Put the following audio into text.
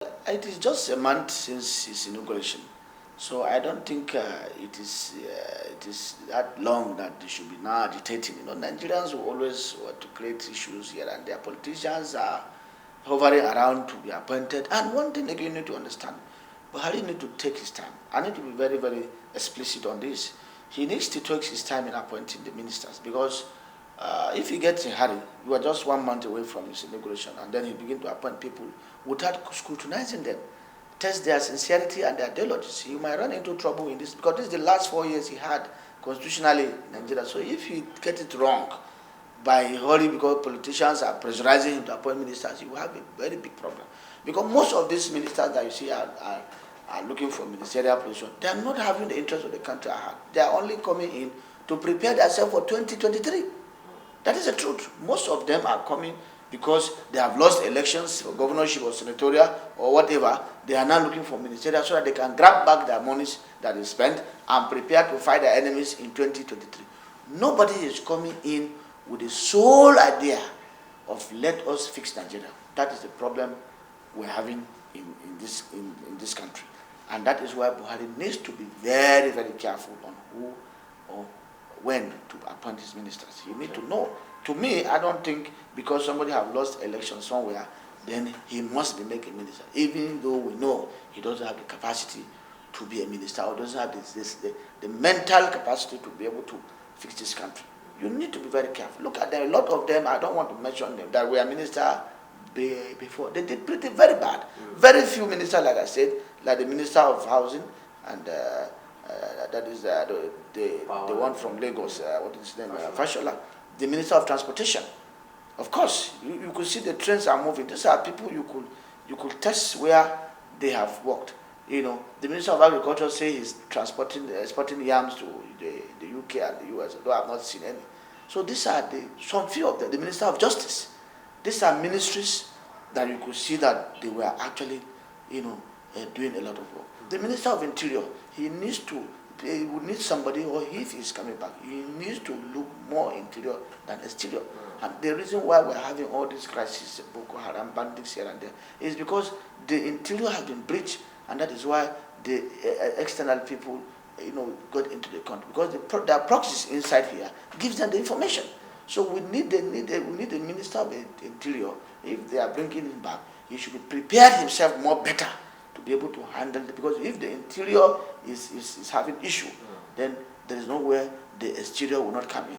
It is just a month since his inauguration, so I don't think it is that long that they should be now agitating. Nigerians will always want to create issues here and there. Politicians are hovering around to be appointed. And one thing again you need to understand, Buhari need to take his time. I need to be very, very explicit on this. He needs to take his time in appointing the ministers because if he gets in a hurry, you are just 1 month away from his inauguration, and then he begin to appoint people without scrutinizing them, test their sincerity and their ideologies. He might run into trouble in this because this is the last 4 years he had constitutionally in Nigeria. So if he gets it wrong by hurry because politicians are pressurizing him to appoint ministers, he will have a very big problem. Because most of these ministers that you see are looking for ministerial position. They are not having the interest of the country at heart. They are only coming in to prepare themselves for 2023. That is the truth. Most of them are coming because they have lost elections for governorship or senatorial or whatever. They are now looking for ministerial so that they can grab back their monies that they spent and prepare to fight their enemies in 2023. Nobody is coming in with the sole idea of let us fix Nigeria. That is the problem we're having in this country. And that is why Buhari needs to be very, very careful on who or when to appoint his ministers. You need to know. To me, I don't think because somebody have lost election somewhere, then he must be making minister. Even though we know he doesn't have the capacity to be a minister or doesn't have the mental capacity to be able to fix this country. You need to be very careful. Look at them. A lot of them, I don't want to mention them, that were minister before. They did very bad. Very few ministers, like I said, like the Minister of Housing and that is the one from Lagos, what is his name, Fashola, the Minister of Transportation. Of course, you could see the trains are moving. These are people you could test where they have worked. The Minister of Agriculture say he's exporting yams to the UK and the US, though I have not seen any. So these are some few of them. The Minister of Justice. These are ministries that you could see that they were actually, doing a lot of work. The Minister of Interior, he would need somebody, or if he's coming back, he needs to look more interior than exterior. And the reason why we're having all these crises, Boko Haram, bandits here and there, is because the interior has been breached, and that is why the external people, got into the country. Because there are proxies inside here, gives them the information. So we need the Minister of the Interior. If they are bringing him back, he should be prepared himself more better to be able to handle it. Because if the interior is having issue, then there is nowhere the exterior will not come in.